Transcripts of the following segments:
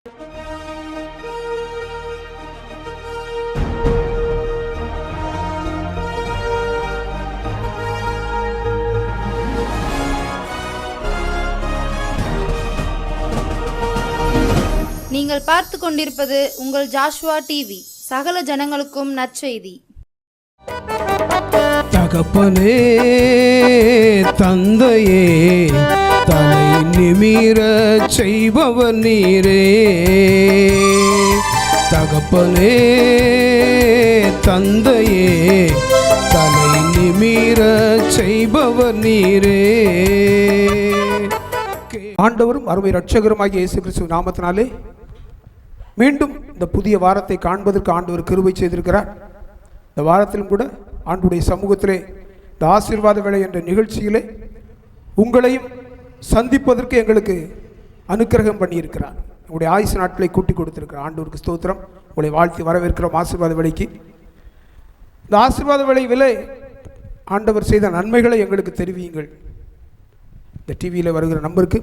நீங்கள் பார்த்து கொண்டிருப்பது உங்கள் ஜாஷ்வா டிவி. சகல ஜனங்களுக்கும் நற்செய்தி. தகப்பனே, தந்தையே, தலை நிமிர செய்பவர் நீரே. தகப்பனே, தந்தையே, தலை நிமிர செய்பவர் நீரே. ஆண்டவரும் அருமை இரட்சகருமாகிய இயேசு கிறிஸ்து நாமத்தினாலே மீண்டும் இந்த புதிய வாரத்தை காண்பதற்கு ஆண்டவர் கிருபை செய்திருக்கிறார். இந்த வாரத்திலும் கூட ஆண்டுடைய சமூகத்திலே இந்த ஆசீர்வாத வேளை என்ற நிகழ்ச்சியிலே உங்களையும் சந்திப்பதற்கு எங்களுக்கு அனுக்கிரகம் பண்ணியிருக்கிறார். உங்களுடைய ஆயுசு நாட்களை கூட்டி கொடுத்திருக்கிறார். ஆண்டவருக்கு ஸ்தோத்திரம். உங்களை வாழ்த்தி வரவேற்கிறோம் ஆசீர்வாத வேளைக்கு. இந்த ஆசீர்வாத வேளையிலே ஆண்டவர் செய்த நன்மைகளை எங்களுக்கு தெரிவியுங்கள். இந்த டிவியில் வருகிற நம்பருக்கு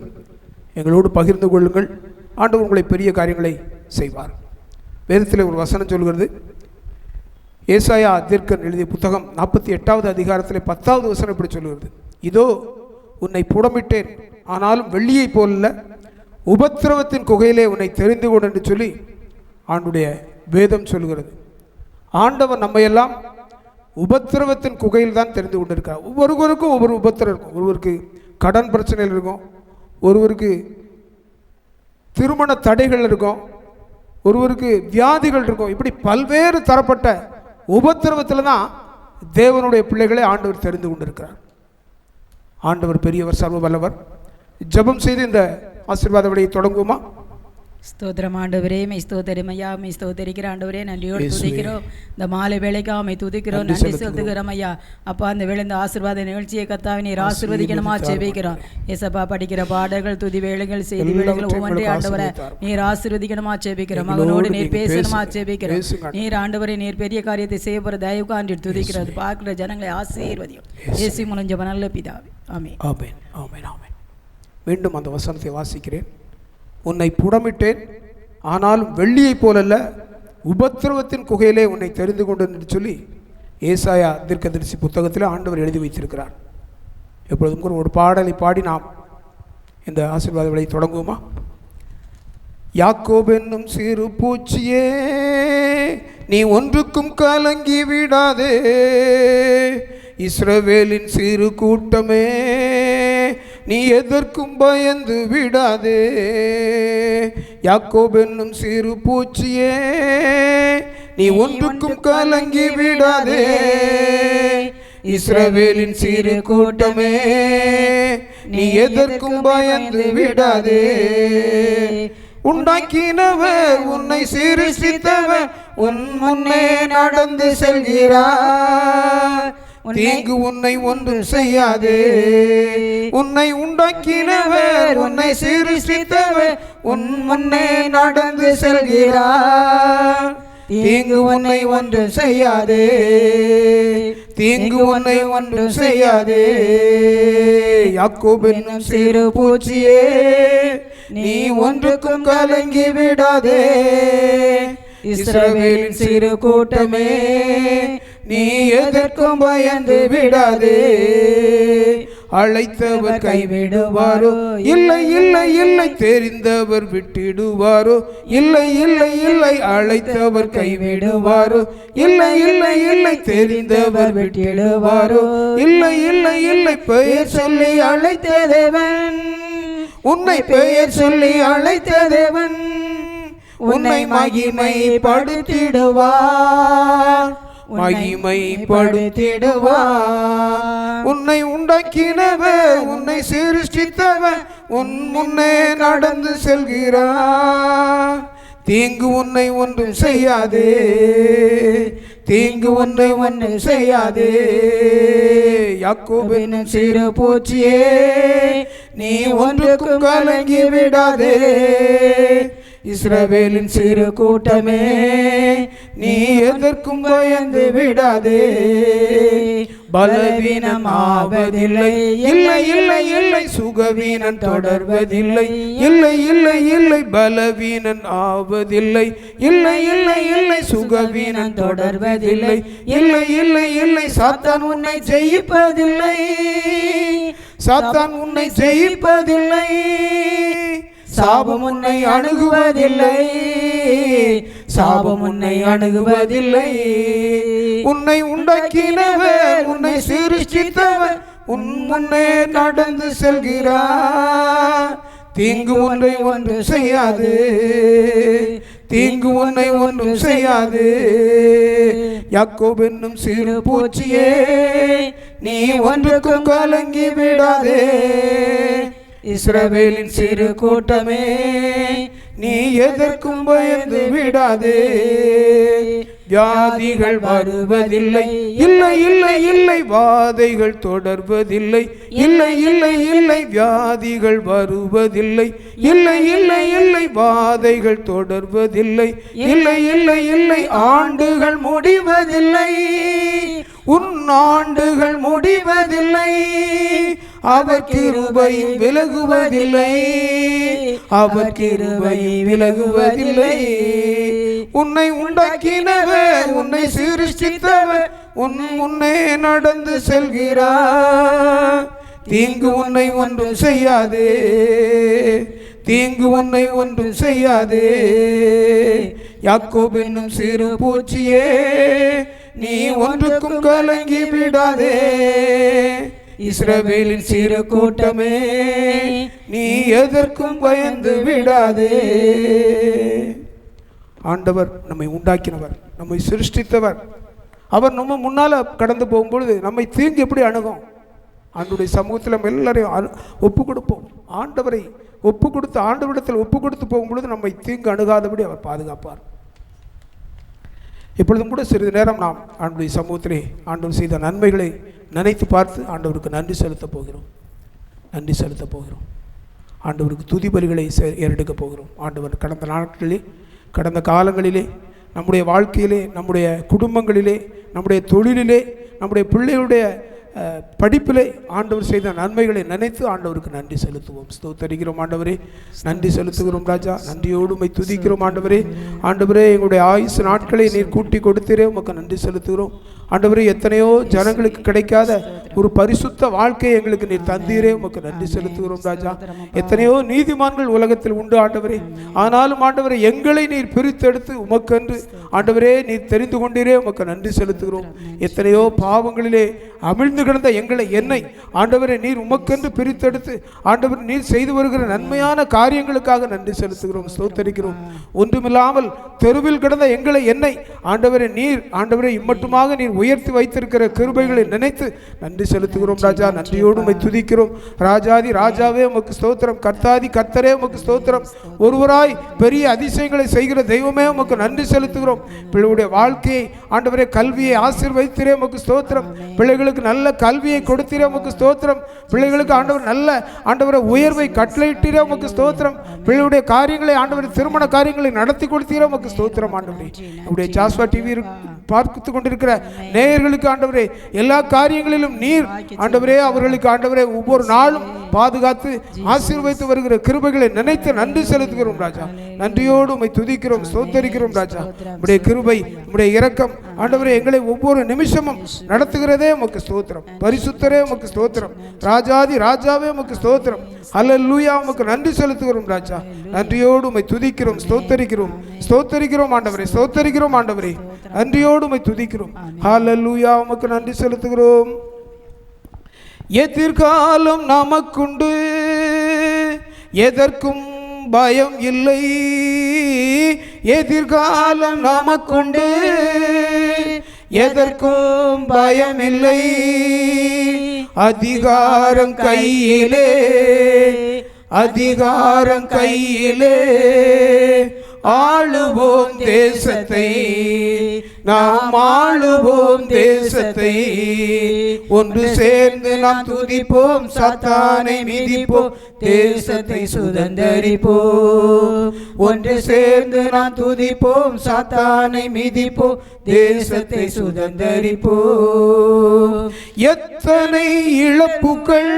எங்களோடு பகிர்ந்து கொள்ளுங்கள். ஆண்டவர் உங்களை பெரிய காரியங்களை செய்வார். வேதத்தில் ஒரு வசனம் சொல்கிறது. ஏசாயா தீர்க்கன் எழுதிய புத்தகம் 48வது அதிகாரத்தில் 10வது வசனம் இப்படி சொல்கிறது. இதோ உன்னை புடமிட்டேன், ஆனாலும் வெள்ளியை போல உபத்திரவத்தின் குகையிலே உன்னை தெரிந்து கொண்டு என்று சொல்லி ஆண்டுடைய வேதம் சொல்கிறது. ஆண்டவர் நம்மையெல்லாம் உபத்திரவத்தின் குகையில் தான் தெரிந்து கொண்டிருக்கிறார். ஒவ்வொருவருக்கும் ஒவ்வொரு உபத்திரம் இருக்கும். ஒருவருக்கு கடன் பிரச்சனைகள் இருக்கும், ஒருவருக்கு திருமண தடைகள் இருக்கும், ஒருவருக்கு வியாதிகள் இருக்கும். இப்படி பல்வேறு தரப்பட்ட உபத்திரவத்தில் தான் தேவனுடைய பிள்ளைகளை ஆண்டவர் தெரிந்து கொண்டிருக்கிறார். ஆண்டவர் பெரியவர், சர்வ வல்லவர். ஜெபம் செய்து இந்த ஆசீர்வாத விடையை தொடங்குவோமா? ஸ்தோத்திரம் ஆண்டவரே, மை ஸ்தோத்திரம் ஐயா, மை ஸ்தோத்திரிக்கிற ஆண்டவரே, நன்றியோடு துதிக்கிறோம். இந்த மாலை வேலைக்காக மை துதிக்கிறோம், நன்றி செலுத்துகிறோம் ஐயா. அப்பா, அந்த வேலை இந்த ஆசீர்வாத நிகழ்ச்சியை கர்த்தாவே நீர் ஆசீர்வதிக்கணுமா ஜெபிக்கிறோம். ஏசப்பா, படிக்கிற பாடல்கள், துதி வேலைகள், செய்தி வேலைகள் ஒவ்வொன்றே ஆண்டவரை நீர் ஆசீர்வதிக்கணுமா ஜெபிக்கிறோம். மகனோடு நீர் பேசணுமா ஜெபிக்கிறோம். நீர் ஆண்டவரை நீர் பெரிய காரியத்தை செய்ய போகிற தயவு காண்டி துதிக்கிறது. பார்க்கிற ஜனங்களை ஆசீர்வதியும். இயேசு மூலம் ஜெபம் நல்ல பிதாவே, ஆமென். ஆமென், ஆமென், ஆமென். மீண்டும் அந்த வசனத்தை வாசிக்கிறேன். உன்னை புடமிட்டேன், ஆனாலும் வெள்ளியை போலல்ல உபத்திரவத்தின் குகையிலே உன்னை தெரிந்து கொண்டு என்று சொல்லி ஏசாயா தீர்க்கதரிசி புத்தகத்தில் ஆண்டவர் எழுதி வைத்திருக்கிறார். எப்பொழுதும் ஒரு பாடலை பாடி நாம் இந்த ஆசீர்வாத விலையை தொடங்குவோமா? யாக்கோபு என்னும் சிறு பூச்சியே, நீ ஒன்றுக்கும் கலங்கி விடாதே. இஸ்ரவேலின் சிறு கூட்டமே, நீ எதற்கும் பயந்து விடாதே. யாக்கோபு என்னும் சிறு பூச்சியே, நீ ஒன்றுக்கும் கலங்கி விடாதே. இஸ்ரவேலின் சிறு கூட்டமே, நீ எதற்கும் பயந்து விடாதே. உண்டாக்கினவர் உன்னை சிருஷ்டித்தவர் உன் முன்னே நடந்து செல்கிறார். தீங்கு உன்னை ஒன்றும் செய்யாதே. உன்னை உண்டாக்கினவர் உன்னை சிருஷ்டித்தவர் உன் முன்னே நடந்து செல்கிறார். தீங்கு உன்னை ஒன்றும் செய்யாதே. தீங்கு உன்னை ஒன்றும் செய்யாதே. யாக்கோபு என்னும் சிறு பூச்சியே, நீ ஒன்றுக்கும் கலங்கி விடாதே. இஸ்ரவேலின் சிறு கூட்டமே, நீ எதற்கும் பயந்து விடாதே. அழைத்தவர் கைவிடுவாரோ? இல்லை இல்லை இல்லை. தெரிந்தவர் விட்டிடுவாரோ? இல்லை இல்லை இல்லை. அழைத்தவர் கைவிடுவாரோ? இல்லை இல்லை இல்லை. தெரிந்தவர் விட்டிடுவாரோ? இல்லை இல்லை இல்லை. பெயர் சொல்லி அழைத்த தேவன், உன்னை பெயர் சொல்லி அழைத்த தேவன் உன்னை மகிமைப்படுத்திடுவார். மகிமைப்படுத்திடுவார். உன்னை உண்டாக்கினவர் உன்னை சிருஷ்டித்தவர் உன் முன்னே நடந்து செல்கிறார். தீங்கு உன்னை ஒன்றும் செய்யாதே. தீங்கு உன்னை ஒன்றும் செய்யாதே. யாக்கோபு என்னும் சிறு பூச்சியே, நீ ஒன்றுக்கும் கலங்கி விடாதே. இஸ்ரவேலின் சிறு கூட்டமே, நீ எதற்கும் பயந்து விடாதே. பலவீனமாவதில்லை. இல்லை இல்லை இல்லை சுகவீனன் தொடர்வதில்லை. இல்லை இல்லை இல்லை பலவீனன் ஆவதில்லை. இல்லை இல்லை இல்லை சுகவீனன் தொடர்வதில்லை. இல்லை இல்லை இல்லை சாத்தான் உன்னை ஜெயிப்பதில்லை. சாத்தான் உன்னை ஜெயிப்பதில்லை. சாபம் உன்னை அணுகுவதில்லை. சாபம் உன்னை அணுகுவதில்லை. உன்னை உண்டாக்கினவர், உன்னை சிருஷ்டித்தவர் உன் முன்னே நடந்து செல்கிறார். தீங்கு ஒன்றை ஒன்றும் செய்யாது. தீங்கு உன்னை ஒன்றும் செய்யாது. யாக்கோபு என்னும் சிறு பூச்சியே, நீ ஒன்றுக்கும் கலங்கி விடாதே. இஸ்ரவேலின் சிறு கூட்டமே, நீ எதற்கும் பயந்து விடாதே. வியாதிகள் வருவதில்லை. இல்லை இல்லை இல்லை வாதைகள் தொடர்வதில்லை. இல்லை இல்லை இல்லை வியாதிகள் வருவதில்லை. இல்லை இல்லை இல்லை வாதைகள் தொடர்வதில்லை. இல்லை இல்லை இல்லை ஆண்டுகள் முடிவதில்லை. உன் ஆண்டுகள் முடிவதில்லை. அவர் கிருபை விலகுவதில்லை. அவர் கிருபை விலகுவதில்லை. உன்னை உண்டாக்கினவர், உன்னை சிருஷ்டித்தவர் உன் முன்னே நடந்து செல்கிறார். தீங்கு உன்னை ஒன்றும் செய்யாதே. தீங்கு உன்னை ஒன்றும் செய்யாதே. யாக்கோபு என்னும் சிறு பூச்சியே, நீ ஒன்றுக்கும் கலங்கி விடாதே. இஸ்ரவேலின் சிறு கூட்டமே, நீ எதற்கும் பயந்து விடாதே. ஆண்டவர் நம்மை உண்டாக்கினவர், நம்மை சிருஷ்டித்தவர். அவர் நம்ம முன்னால் கடந்து போகும்பொழுது நம்மை தீங்கு எப்படி அணுகும்? ஆண்டுடைய சமூகத்தில் நம்ம எல்லாரையும் ஒப்பு கொடுப்போம். ஆண்டவரை ஒப்பு கொடுத்து, ஆண்டவரிடத்தில் ஒப்பு கொடுத்து போகும்பொழுது நம்மை தீங்கு அணுகாதபடி அவர் பாதுகாப்பார். இப்பொழுதும் கூட சிறிது நேரம் நாம் ஆண்டுடைய சமூகத்திலே ஆண்டவர் செய்த நன்மைகளை நினைத்து பார்த்து ஆண்டவருக்கு நன்றி செலுத்தப் போகிறோம். நன்றி செலுத்தப் போகிறோம். ஆண்டவருக்கு துதி பலிகளை ஏறெடுக்கப் போகிறோம். ஆண்டவர் கடந்த நாட்களிலே, கடந்த காலங்களிலே, நம்முடைய வாழ்க்கையிலே, நம்முடைய குடும்பங்களிலே, நம்முடைய தொழிலிலே, நம்முடைய பிள்ளைகளுடைய படிப்பிலே ஆண்டவர் செய்த நன்மைகளை நினைத்து ஆண்டவருக்கு நன்றி செலுத்துவோம். ஸ்தோத்தரிக்கிறோம் ஆண்டவரே, நன்றி செலுத்துகிறோம் ராஜா. நன்றியோடு உம்மை துதிக்கிறோம் ஆண்டவரே. ஆண்டவரே, எங்களுடைய ஆயுசு நாட்களை நீர் கூட்டி கொடுத்தீரே, உமக்கு நன்றி செலுத்துகிறோம் ஆண்டவரே. எத்தனையோ ஜனங்களுக்கு கிடைக்காத ஒரு பரிசுத்த வாழ்க்கையை எங்களுக்கு நீர் தந்தீரே, உமக்கு நன்றி செலுத்துகிறோம் ராஜா. எத்தனையோ நீதிமான்கள் உலகத்தில் உண்டு ஆண்டவரே. ஆனாலும் ஆண்டவரே, எங்களை நீர் பிரித்தெடுத்து உமக்கென்று ஆண்டவரே நீர் தெரிந்து கொண்டீரே, உமக்கு நன்றி செலுத்துகிறோம். எத்தனையோ பாவங்களிலே அமிழ்ந்து கிடந்த என்னை ஆண்டவரே நீர் உமக்கென்று பிரித்தெடுத்து ஆண்டவர் நீர் செய்து வருகிற நன்மையான காரியங்களுக்காக நன்றி செலுத்துகிறோம். ஸ்தோத்தரிக்கிறோம். ஒன்றுமில்லாமல் தெருவில் கிடந்த என்னை ஆண்டவரே நீர் ஆண்டவரே இம்மட்டுமாக நீர் உயர்த்தி வைத்திருக்கிற கிருபைகளை நினைத்து நன்றி செலுத்துகிறோம் ராஜா. நன்றியோடு உம்மை துதிக்கிறோம். ராஜாதி ராஜாவே உமக்கு ஸ்தோத்திரம். கர்த்தாதி கர்த்தரே உமக்கு ஸ்தோத்திரம். ஒருவராய் பெரிய அதிசயங்களை செய்கிற தெய்வமே உமக்கு நன்றி செலுத்துகிறோம். பிள்ளைகளுடைய வாழ்க்கையை ஆண்டவரே கல்வியை ஆசீர்வதித்தீரே, உமக்கு ஸ்தோத்திரம். பிள்ளைகளுக்கு நல்ல கல்வியை கொடுத்தீரே, உமக்கு ஸ்தோத்திரம். பிள்ளைகளுக்கு ஆண்டவர் நல்ல ஆண்டவரை உயர்வை கட்டளையிட்டீரே, உமக்கு ஸ்தோத்திரம். பிள்ளைகளுடைய காரியங்களை ஆண்டவர் திருமண காரியங்களை நடத்தி கொடுத்தீரே, உமக்கு ஸ்தோத்திரம் ஆண்டவரே. நம்முடைய ஜாஸ்வா டிவி பார்த்து கொண்டிருக்கிற நேயர்களுக்கு ஆண்டவரே எல்லா காரியங்களிலும் நீர் ஆண்டவரே அவர்களுக்கு ஆண்டவரே ஒவ்வொரு நாளும் பாதுகாத்து ஆசீர்வதித்து வருகிற கிருபைகளை நினைத்து நன்றி செலுத்துகிறோம் ராஜா. நன்றியோடு உம்மை துதிக்கிறோம், ஸ்தோத்தரிக்கிறோம் ராஜா. உம்முடைய கிருபை, உம்முடைய இரக்கம் ஆண்டவரே எங்களை ஒவ்வொரு நிமிஷமும் நடத்துகிறதே உமக்கு ஸ்தோத்திரம். பரிசுத்தரே உமக்கு ஸ்தோத்திரம். ராஜாதி ராஜாவே உமக்கு ஸ்தோத்திரம். அல்லேலூயா, உமக்கு நன்றி செலுத்துகிறோம் ராஜா. நன்றியோடு உம்மை துதிக்கிறோம், ஸ்தோத்தரிக்கிறோம். ஸ்தோத்தரிக்கிறோம் ஆண்டவரே, ஸ்தோத்தரிக்கிறோம் ஆண்டவரே. நன்றியோடு உம்மை துதிக்கிறோம். அல்லேலூயா, உமக்கு நன்றி செலுத்துகிறோம். எதிர்காலம் நமக்குண்டு, எதற்கும் பயம் இல்லை. எதிர்காலம் நமக்குண்டு, எதற்கும் பயம் இல்லை. அதிகாரம் கையிலே, அதிகாரம் கையிலே, ஆளுவோம் தேசத்தை, நாம் ஆளுவோம் தேசத்தை. ஒன்று சேர்ந்து நாம் துதிப்போம், சாத்தானை மிதிப்போம், தேசத்தை சுதந்தரிப்போம். ஒன்று சேர்ந்து நாம் துதிப்போம், சாத்தானை மிதிப்போம், தேசத்தை சுதந்தரிப்போம். எத்தனை இழப்புகள்,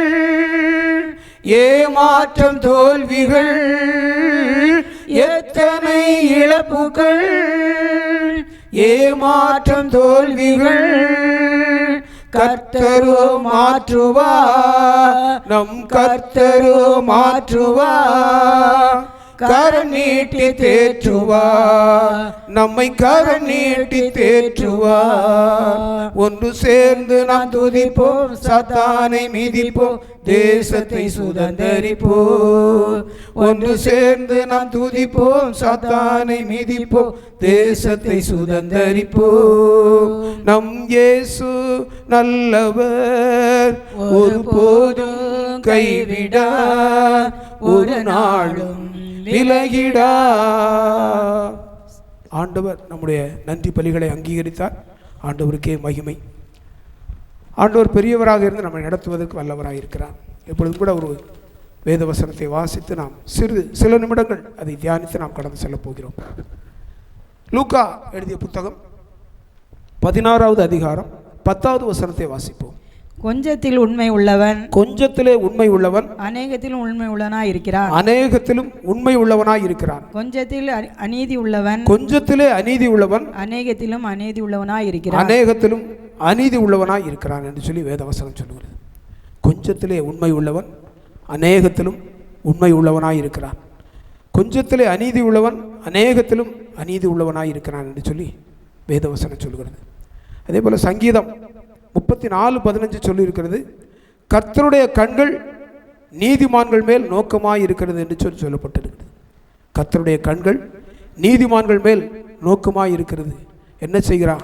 ஏமாற்றம், தோல்விகள், எத்தனை இழப்புகள், ஏமாற்றம், தோல்விகள், கர்த்தரோ மாற்றுவார், நம் கர்த்தரோ மாற்றுவார். கரம் நீட்டி தேற்றுவார், நம்மை கரம் நீட்டி தேற்றுவார். ஒன்று சேர்ந்து நாம் துதிப்போம், சாத்தானை மிதிப்போம், தேசத்தை சுதந்தரிப்போம். ஒன்று சேர்ந்து நாம் துதிப்போம், சாத்தானை மிதிப்போம், தேசத்தை சுதந்தரிப்போம். நம் இயேசு நல்லவர், ஒருபோதும் கைவிடார், ஒரு நாளும் விலகிடா. ஆண்டவர் நம்முடைய நன்றி பலிகளை அங்கீகரித்தார். ஆண்டவருக்கே மகிமை. ஆண்டவர் பெரியவராக இருந்து நம்மை நடத்துவதற்கு வல்லவராக இருக்கிறார். எப்பொழுதும் கூட ஒரு வேத வசனத்தை வாசித்து நாம் சில நிமிடங்கள் அதை தியானித்து நாம் கடந்து செல்ல போகிறோம். லூக்கா எழுதிய புத்தகம் 16வது அதிகாரம் 10வது வசனத்தை வாசிப்போம். கொஞ்சத்தில் உண்மை உள்ளவன், கொஞ்சத்திலே உண்மை உள்ளவன் அநேகத்திலும் உண்மை உள்ளவனாய் இருக்கிறான். அநேகத்திலும் உண்மை உள்ளவனாய் இருக்கிறான். கொஞ்சத்தில் அநீதி உள்ளவன், கொஞ்சத்திலே அநீதி உள்ளவன், அநேகத்திலும் அநீதி உள்ளவனாய் இருக்கிறான். அநேகத்திலும் அநீதி உள்ளவனாய் இருக்கிறான் என்று சொல்லி வேதவசனம் சொல்லுகிறது. கொஞ்சத்திலே உண்மை உள்ளவன், அநேகத்திலும் உண்மை உள்ளவனாய் இருக்கிறான். கொஞ்சத்திலே அநீதி உள்ளவன், அநேகத்திலும் அநீதி உள்ளவனாய் இருக்கிறான் என்று சொல்லி வேதவசனம் சொல்லுகிறது. அதே போல் சங்கீதம் 34:15 சொல்லியிருக்கிறது, கர்த்தருடைய கண்கள் நீதிமான்கள் மேல் நோக்கமாய் இருக்கிறது என்று சொல்லப்பட்டிருக்கிறது. கர்த்தருடைய கண்கள் நீதிமான்கள் மேல் நோக்கமாய் இருக்கிறது. என்ன செய்கிறான்,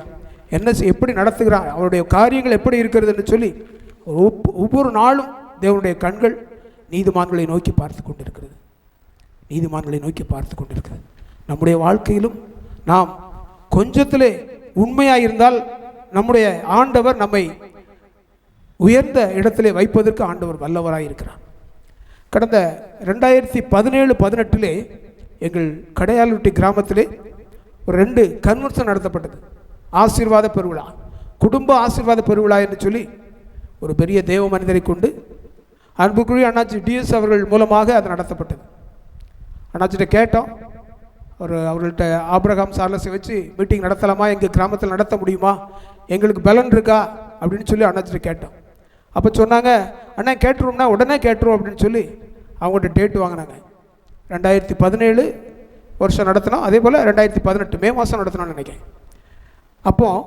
எப்படி நடத்துகிறான், அவருடைய காரியங்கள் எப்படி இருக்கிறது என்று சொல்லி ஒவ்வொரு நாளும் தேவனுடைய கண்கள் நீதிமான்களை நோக்கி பார்த்து கொண்டிருக்கிறது. நீதிமான்களை நோக்கி பார்த்து கொண்டிருக்கிறது. நம்முடைய வாழ்க்கையிலும் நாம் கொஞ்சத்திலே உண்மையாக இருந்தால் நம்முடைய ஆண்டவர் நம்மை உயர்ந்த இடத்திலே வைப்பதற்கு ஆண்டவர் வல்லவராக இருக்கிறார். கடந்த 2017-18 எங்கள் கடையாலுட்டி கிராமத்திலே ஒரு 2 கன்வென்ஷன் நடத்தப்பட்டது. ஆசீர்வாத பெருவிழா, குடும்ப ஆசீர்வாத பெருவிழா என்று சொல்லி ஒரு பெரிய தேவ மனிதரை கொண்டு அன்புக்குரிய அண்ணாச்சி டிஎஸ் அவர்கள் மூலமாக அது நடத்தப்பட்டது. அண்ணாச்சிட்ட கேட்டோம், அவர்கள்ட்ட ஆபிரகாம் சார்லஸை வச்சு மீட்டிங் நடத்தலாமா, எங்கள் கிராமத்தில் நடத்த முடியுமா, எங்களுக்கு பலன் இருக்கா அப்படின்னு சொல்லி அண்ணாச்சிட்ட கேட்டோம். அப்போ சொன்னாங்க, அண்ணா கேட்டுருவோம்னா உடனே கேட்டுருவோம் அப்படின்னு சொல்லி அவங்கள்ட்ட டேட்டு வாங்கினாங்க. 2017 வருஷம் நடத்தினோம். அதே போல் 2018 மே மாதம் நடத்தினோம்னு நினைக்கிறேன். அப்போது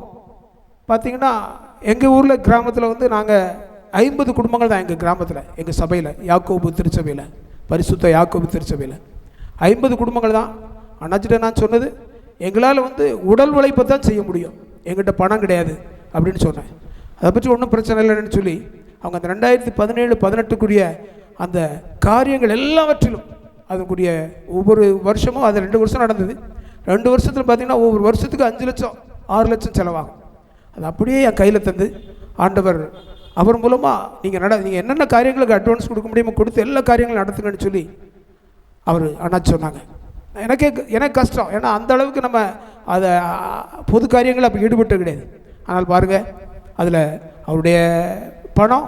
பார்த்திங்கன்னா எங்கள் ஊரில் கிராமத்தில் வந்து நாங்கள் 50 குடும்பங்கள் தான் எங்கள் கிராமத்தில், எங்கள் சபையில், யாக்கோபு திருச்சபையில், பரிசுத்த யாக்கோபு திருச்சபையில் 50 குடும்பங்கள் தான். அண்ணாச்சிட்ட நான் சொன்னது, எங்களால் வந்து உடல் உழைப்பை தான் செய்ய முடியும், எங்கிட்ட பணம் கிடையாது அப்படின்னு சொன்னேன். அதை பற்றி ஒன்றும் பிரச்சனை இல்லைன்னு சொல்லி அவங்க அந்த 2017-18 அந்த காரியங்கள் எல்லாவற்றிலும் அதுக்குரிய ஒவ்வொரு வருஷமும் அது 2 வருஷம் நடந்தது. 2 வருஷத்தில் பார்த்திங்கன்னா ஒவ்வொரு வருஷத்துக்கு 5 லட்சம் 6 லட்சம் செலவாகும். அது அப்படியே என் கையில் தந்து ஆண்டவர் அவர் மூலமாக நீங்கள் என்னென்ன காரியங்களுக்கு அட்வான்ஸ் கொடுக்க முடியுமோ கொடுத்து எல்லா காரியங்களும் நடத்துங்கன்னு சொல்லி அவர் அண்ணாச்சி சொன்னாங்க. எனக்கு கஷ்டம், ஏன்னா அந்த அளவுக்கு நம்ம அதை பொது காரியங்கள் அப்போ ஈடுபட்டு கிடையாது. ஆனால் பாருங்கள், அதில் அவருடைய பணம்,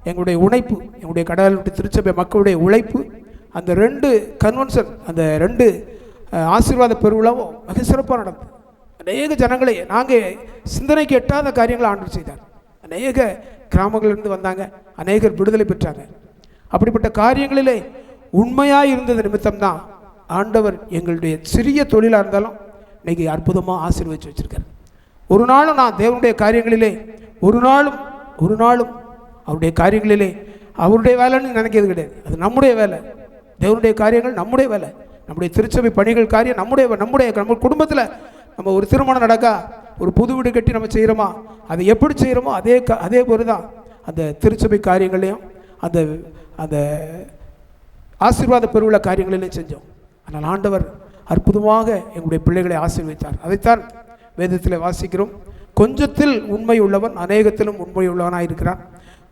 எங்களுடைய உழைப்பு, எங்களுடைய கடவுளுடைய திருச்சபை மக்களுடைய உழைப்பு, அந்த 2 கன்வென்ஷன், அந்த 2 ஆசீர்வாத பெருவிழாவும் மிக சிறப்பாக நடந்தது. அநேக ஜனங்களை நாங்கள் சிந்தனைக்கு எட்டாத காரியங்களை ஆண்டவர் செய்தார். அநேக கிராமங்களிலிருந்து வந்தாங்க, அநேகர் விடுதலை பெற்றாங்க. அப்படிப்பட்ட காரியங்களிலே உண்மையாக இருந்தது நிமித்தம்தான் ஆண்டவர் எங்களுடைய சிறிய தொழிலாக இருந்தாலும் இன்றைக்கி அற்புதமாக ஆசீர்வதித்து வச்சுருக்கார். ஒரு நாளும் நான் தேவனுடைய காரியங்களிலே ஒரு நாளும் அவருடைய காரியங்களிலே அவருடைய வேலைன்னு நினைக்கிறது கிடையாது. அது நம்முடைய வேலை. தேவனுடைய காரியங்கள் நம்முடைய வேலை, நம்முடைய திருச்சபை பணிகள் காரியம் நம்ம குடும்பத்தில் நம்ம ஒரு திருமணம் நடக்கா, ஒரு புது வீடு கட்டி நம்ம செய்கிறோமா, அதை எப்படி செய்கிறோமோ அதே போல தான் அந்த திருச்சபை காரியங்களையும் அந்த ஆசீர்வாத பெருவிழா காரியங்களிலையும் செஞ்சோம். ஆனால் ஆண்டவர் அற்புதமாக எங்களுடைய பிள்ளைகளை ஆசீர்வதித்தார். அதைத்தான் வேதத்தில் வாசிக்கிறோம், கொஞ்சத்தில் உண்மை உள்ளவன் அநேகத்திலும் உண்மை உள்ளவனாக இருக்கிறான்,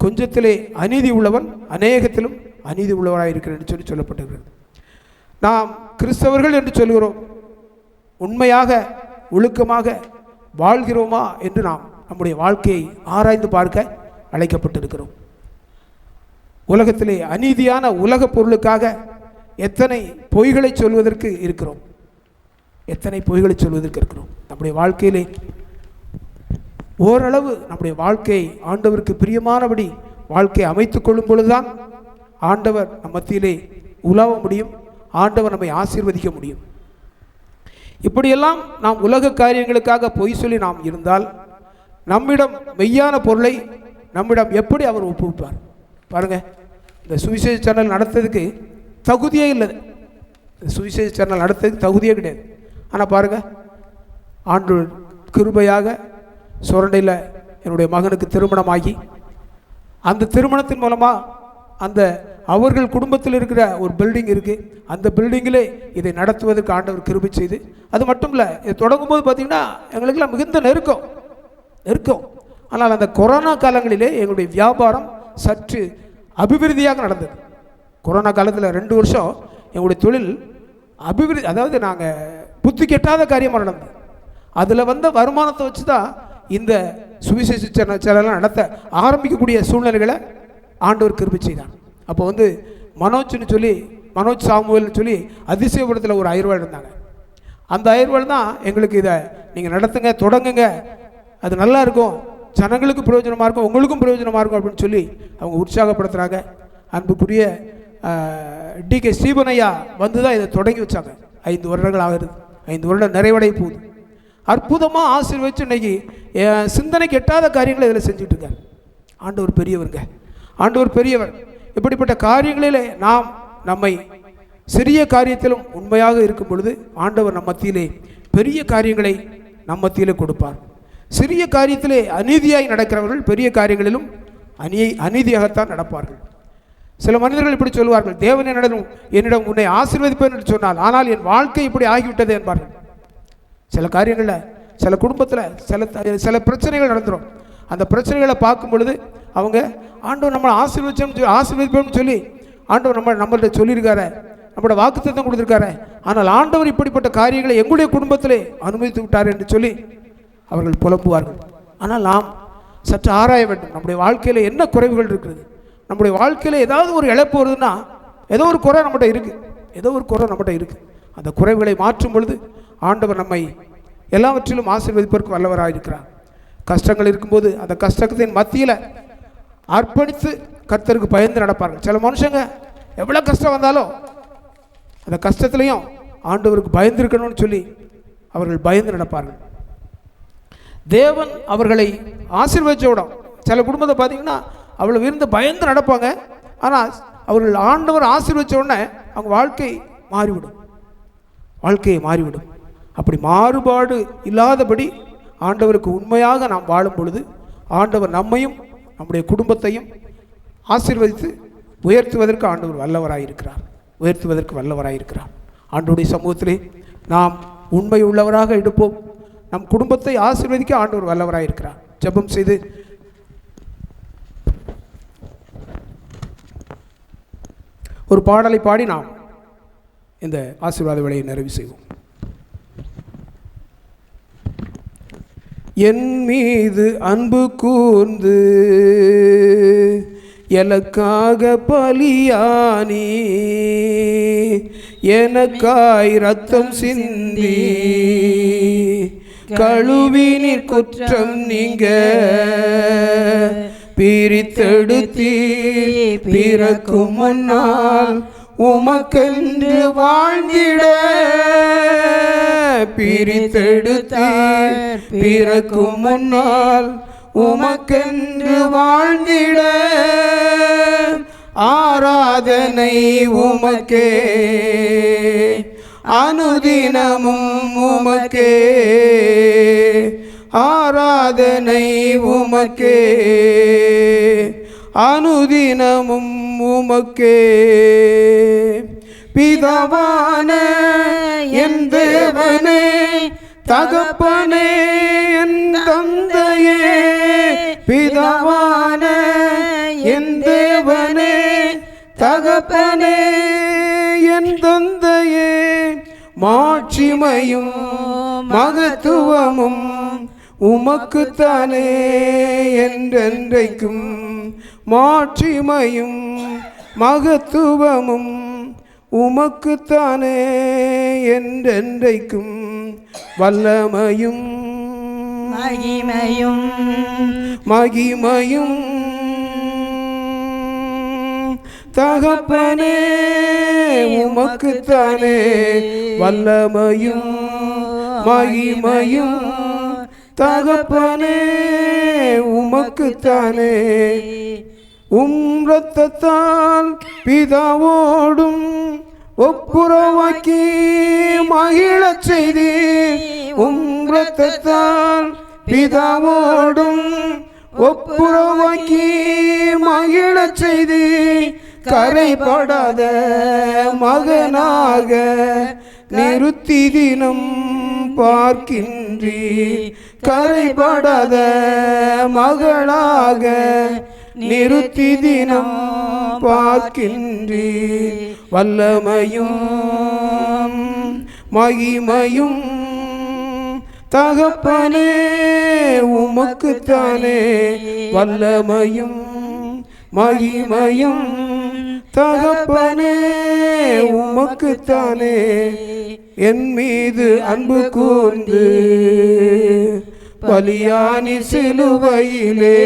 கொஞ்சத்திலே அநீதி உள்ளவன் அநேகத்திலும் அநீதி உள்ளவனாக இருக்கிறான் என்று சொல்லப்பட்டிருக்கிறது. நாம் கிறிஸ்தவர்கள் என்று சொல்கிறோம், உண்மையாக ஒழுக்கமாக வாழ்கிறோமா என்று நாம் நம்முடைய வாழ்க்கையை ஆராய்ந்து பார்க்க அழைக்கப்பட்டிருக்கிறோம். உலகத்திலே அநீதியான உலக பொருளுக்காக எத்தனை பொய்களை சொல்வதற்கு இருக்கிறோம், எத்தனை பொய்களை சொல்வதற்கு இருக்கிறோம். நம்முடைய வாழ்க்கையிலே ஓரளவு நம்முடைய வாழ்க்கையை ஆண்டவருக்கு பிரியமானபடி வாழ்க்கையை அமைத்துக் கொள்ளும் பொழுதுதான் ஆண்டவர் நம் மத்தியிலே உலாவ முடியும், ஆண்டவர் நம்மை ஆசீர்வதிக்க முடியும். இப்படியெல்லாம் நாம் உலக காரியங்களுக்காக பொய் சொல்லி நாம் இருந்தால் நம்மிடம் மெய்யான பொருளை நம்மிடம் எப்படி அவர் ஒப்புவிப்பார்? பாருங்க, இந்த சுவிசேஷ சேனல் நடத்துறதுக்கு தகுதியே இல்லை, சுவிசேஷ சேனல் நடத்துறதுக்கு தகுதியே கிடையாது. ஆனால் பாருங்க, ஆண்டு கிருபையாக சுரண்டையில் என்னுடைய மகனுக்கு திருமணமாகி அந்த திருமணத்தின் மூலமாக அந்த அவர்கள் குடும்பத்தில் இருக்கிற ஒரு பில்டிங் இருக்குது, அந்த பில்டிங்கிலே இதை நடத்துவதற்கு ஆண்டவர் கிருபை செய்து, அது மட்டும் இல்லை, இதை தொடங்கும் போது பார்த்திங்கன்னா எங்களுக்கெல்லாம் மிகுந்த நெருக்கம். ஆனால் அந்த கொரோனா காலங்களிலே எங்களுடைய வியாபாரம் சற்று அபிவிருத்தியாக நடந்தது. கொரோனா காலத்தில் 2 வருஷம் எங்களுடைய தொழில் அபிவிருத்தி, அதாவது நாங்கள் புத்தி கெட்டாத காரியமாக நடந்தது. அதில் வந்த வருமானத்தை வச்சு தான் இந்த சுவிசேஷ சேனல் நடத்த ஆரம்பிக்கக்கூடிய சூழ்நிலைகளை ஆண்டவர் கிருபை செய்தார். அப்போ மனோஜ் சாமுவேல்னு சொல்லி அதிசயபுரத்தில் ஒரு 1000 ரூபாய் இருந்தாங்க. அந்த 1000 ரூபாய் தான் எங்களுக்கு இதை நீங்கள் நடத்துங்க, தொடங்குங்க, அது நல்லா இருக்கும், ஜனங்களுக்கு பிரயோஜனமாக இருக்கும், உங்களுக்கும் பிரயோஜனமாக இருக்கும் அப்படின்னு சொல்லி அவங்க உற்சாகப்படுத்துகிறாங்க. அன்புக்குரிய டிகே ஸ்ரீபனையா வந்து தான் இதை தொடங்கி வச்சாங்க. 5 வருடங்கள் ஆகுது, 5 வருடம் நிறைவடை போகுது. அற்புதமாக ஆசீர்வதிச்சு இன்னைக்கு சிந்தனைக்கு எட்டாத காரியங்களை இதில் செஞ்சுட்டு இருக்கார். ஆண்டவர் பெரியவருங்க, ஆண்டவர் பெரியவர். இப்படிப்பட்ட காரியங்களிலே நாம் நம்மை சிறிய காரியத்திலும் உண்மையாக இருக்கும் பொழுது ஆண்டவர் நம் மத்தியிலே பெரிய காரியங்களை நம் மத்தியிலே கொடுப்பார். சிறிய காரியத்திலே அநீதியாய் நடக்கிறவர்கள் பெரிய காரியங்களிலும் அநீதியாகத்தான் நடப்பார்கள். சில மனிதர்கள் இப்படி சொல்வார்கள், தேவன் என்னிடம் உன்னை ஆசீர்வதிப்பேன் என்று சொன்னால், ஆனால் என் வாழ்க்கை இப்படி ஆகிவிட்டது என்பார்கள். சில காரியங்களில் சில குடும்பத்தில் சில பிரச்சனைகள் நடந்துடும். அந்த பிரச்சனைகளை பார்க்கும் பொழுது அவங்க ஆண்டவர் நம்மளை ஆசீர்வதிப்போம்னு சொல்லி ஆண்டவர் நம்மள்கிட்ட சொல்லியிருக்காரு, நம்மளோட வாக்குத்தத்தம் கொடுத்துருக்காரு, ஆனால் ஆண்டவர் இப்படிப்பட்ட காரியங்களை எங்களுடைய குடும்பத்திலே அனுமதித்து விட்டார் என்று சொல்லி அவர்கள் புலம்புவார்கள். ஆனால் நாம் சற்று ஆராய வேண்டும், நம்முடைய வாழ்க்கையில் என்ன குறைவுகள் இருக்கிறது. நம்முடைய வாழ்க்கையில் ஏதாவது ஒரு இழப்பு வருதுன்னா ஏதோ ஒரு குறை நம்மகிட்ட இருக்குது. அந்த குறைவுகளை மாற்றும் பொழுது ஆண்டவர் நம்மை எல்லாவற்றிலும் ஆசீர்வதிப்பதற்கு வல்லவராக இருக்கிறார். கஷ்டங்கள் இருக்கும்போது அந்த கஷ்டத்தின் மத்தியில் அர்ப்பணித்து கர்த்தருக்கு பயந்து நடப்பார்கள். சில மனுஷங்க எவ்வளோ கஷ்டம் வந்தாலும் அந்த கஷ்டத்துலையும் ஆண்டவருக்கு பயந்துருக்கணும்னு சொல்லி அவர்கள் பயந்து நடப்பார்கள். தேவன் அவர்களை ஆசீர்வதிச்ச விடும். சில குடும்பத்தை பார்த்தீங்கன்னா அவ்வளோ விருந்து பயந்து நடப்பாங்க, ஆனால் அவர்கள் ஆண்டவர் ஆசீர்வதிச்ச உடனே அவங்க வாழ்க்கையை மாறிவிடும். அப்படி மாறுபாடு இல்லாதபடி ஆண்டவருக்கு உண்மையாக நாம் வாழும் பொழுது ஆண்டவர் நம்மையும் நம்முடைய குடும்பத்தையும் ஆசீர்வதித்து உயர்த்துவதற்கு ஆண்டவர் வல்லவராயிருக்கிறார். ஆண்டவருடைய சமூகத்திலே நாம் உண்மை உள்ளவராக எடுப்போம். நம் குடும்பத்தை ஆசீர்வதிக்க ஆண்டவர் வல்லவராயிருக்கிறார். ஜெபம் செய்து ஒரு பாடலை பாடி நாம் இந்த ஆசீர்வாத வேளையை நிறைவு செய்வோம். என் மீது அன்பு கூர்ந்து எனக்காக பலியானி, எனக்காய் ரத்தம் சிந்தி கழுவினிற் குற்றம் நீங்க பிரித்தெடுத்தி பிறக்கும் முன்னால் உமக்கென்று வாழ்ந்திட, பிரித்தெடுத்தார் பிறக்கும் முன்னால் உமக்கென்று வாழ்ந்திட, ஆராதனை உமக்கே அனுதினமும் உமக்கே, ஆராதனை உமக்கே அனுதினமும் உமக்கே. பிதாவான என் தேவனே, தகப்பனே என் தந்தையே, பிதாவான என் தேவனே, தகப்பனே என் தந்தையே, மாட்சிமையும் மகத்துவமும் உமக்குத்தானே என்றென்றைக்கும். மாட்சிமையும் மகத்துவமும் உமக்குத்தானே என்றென்றைக்கும். வல்லமையும் மகிமையும் மகிமையும் தகப்பனே உமக்குத்தானே. வல்லமையும் மகிமையும் தகப்பனே உமக்குத்தானே. இரத்தத்தால் பிதாவோடும் ஒப்புரவாக்கி மகிழச் செய்தி. இரத்தத்தால் பிதாவோடும் ஒப்புரவாக்கி மகிழச் செய்தி. கரைபடாத மகனாக நிறுத்தி தினம் பார்க்கின்றி. கரைபடாத மகளாக நிறுத்தி தினம் பார்க்கின்றி. வல்லமையும் மகிமையும் தகப்பனே உமக்குத்தானே. வல்லமையும் மகிமையும் தகப்பனே உமக்குத்தானே. என் மீது அன்பு கூர்ந்து பலியானி சிலுவையிலே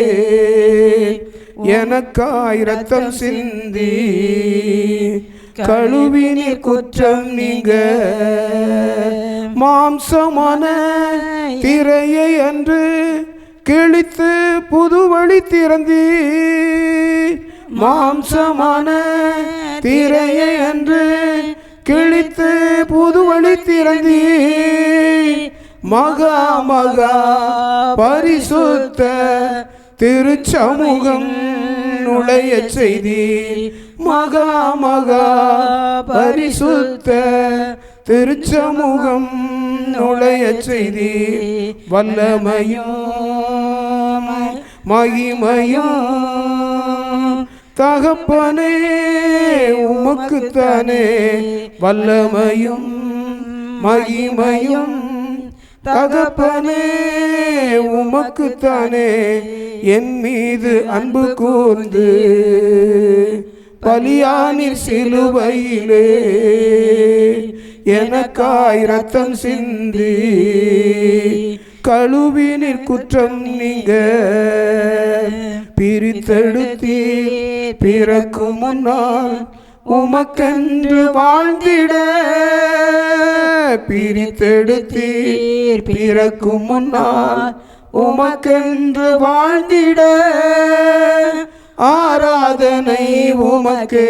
எனக்காய் இரத்தம் சிந்தி கழுவினீர் குற்றம் நீங்க. மாம்சமான திரையை அன்று கிழித்து புது வழி திறந்தி. மாம்சமான திரையை அன்று கிழித்து புது வழி திறந்தி. மகா மகா பரிசுத்த திருச்சமூகம் நுழைய செய்தி. மகா மகா பரிசுத்த திருச்சமூகம் நுழைய செய்தி. வல்லமையும் மகிமையும் தகப்பனே உமக்குத்தானே. வல்லமையும் மகிமையும் தகப்பனே உமக்குத்தானே. என் மீது அன்பு கூர்ந்து பலியானீர் சிலுவையிலே எனக்காய் இரத்தம் சிந்தி கழுவினீர் குற்றம் நீங்க. பிரித்தெடுத்தீர் பிறக்கும் முன்னால் உமக்கென்று வாழ்ந்திட. பிரித்தெடுத்தீர் பிறக்கும் முன்னால் உமக்கென்று வாழ்ந்திட. ஆராதனை உமக்கே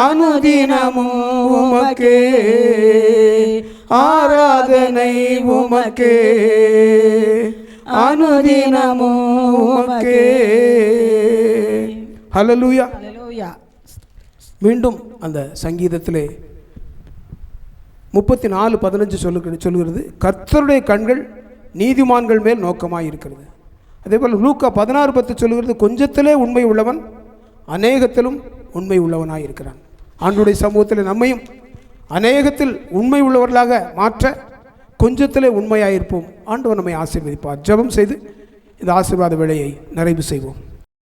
அனுதினமும் உமக்கே. ஆராதனை உமக்கே அனுதினமும் உமக்கே. ஹல்லேலூயா. ஹல்லேலூயா. மீண்டும் அந்த சங்கீதத்திலே 34:15 சொல்லுகிறது, கர்த்தருடைய கண்கள் நீதிமான்கள் மேல் நோக்கமாக இருக்கிறது. அதே போல் லூக்கா 16:10 சொல்லுகிறது, கொஞ்சத்திலே உண்மை உள்ளவன் அநேகத்திலும் உண்மை உள்ளவனாக இருக்கிறான். ஆண்டவருடைய சமூகத்தில் நம்மையும் அநேகத்தில் உண்மை உள்ளவர்களாக மாற்ற கொஞ்சத்திலே உண்மையாக இருப்போம். ஆண்டவர் நம்மை ஆசீர்வதிப்பார். ஜெபம் செய்து இந்த ஆசீர்வாத வேளையை நிறைவு செய்வோம்.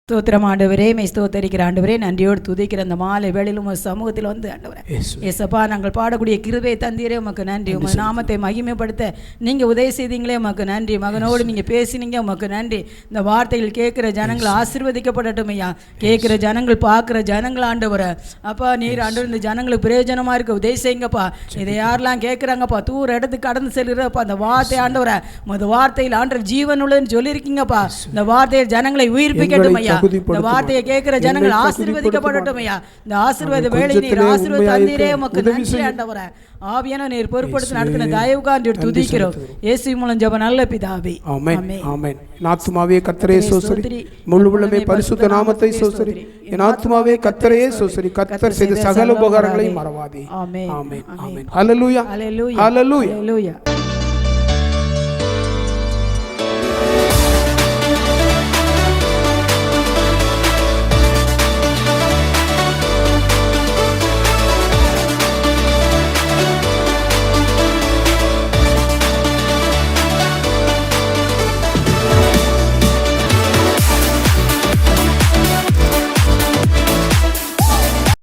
ஸ்தோத்திரம் ஆண்டவரே, மெய் ஸ்தோத்தரிக்கிற ஆண்டவரே, நன்றியோடு துதிக்கிற அந்த மாலை வேளையிலும் உங்கள் சமூகத்தில் வந்து ஆண்டவரே ஏசப்பா நாங்கள் பாடக்கூடிய கிருபையை தந்தீரே உமக்கு நன்றி. உங்கள் நாமத்தை மகிமைப்படுத்த நீங்கள் உதவி செய்தீங்களே உமக்கு நன்றி. மகனோடு நீங்கள் பேசினீங்க உமக்கு நன்றி. இந்த வார்த்தைகள் கேட்குற ஜனங்கள் ஆசீர்வதிக்கப்படட்டும் ஐயா. கேட்குற ஜனங்கள் பார்க்குற ஜனங்கள் ஆண்டவரை அப்பா நீர் ஆண்டவர் இந்த ஜனங்களுக்கு பிரயோஜனமாக இருக்க உதவி செய்யுங்கப்பா. இதை யாரெல்லாம் கேட்குறாங்கப்பா தூர இடத்துக்கு கடந்து செல்கிறப்பா அந்த வார்த்தை ஆண்டவரை அந்த வார்த்தையில் ஆண்டவர் ஜீவன் உள்ளதுன்னு சொல்லியிருக்கீங்கப்பா. இந்த வார்த்தையை ஜனங்களை உயிர்ப்பிக்கட்டும் ஐயா. ஐயா. இந்த வார்த்தையை கேட்கிற ஜனங்கள் ஆசீர்வதிக்கப்படட்டும் ஐயா. இந்த ஆசீர்வாத வேளை நீர் ஆசீர்வாத தந்தீரே உமக்கு நன்றி ஆண்டவரே. ஆவியான நீர் பொறுப்படுத்தி நடத்தின தயவுக்காண்டி துதிக்கிறோம். இயேசு மூலம் ஜெபம் நல்ல பிதாவே. ஆமென் ஆமென். என் ஆத்துமாவே கர்த்தரே ஸ்தோத்திரி, முழு உள்ளமே பரிசுத்த நாமத்தை ஸ்தோத்திரி. என் ஆத்துமாவே கர்த்தரையே ஸ்தோத்திரி, கர்த்தர் செய்த சகல உபகாரங்களையும் மறவாதே. ஆமென் ஆமென் ஆமென். ஹல்லேலூயா ஹல்லேலூயா ஹல்லேலூயா. ஹல்லேலூயா.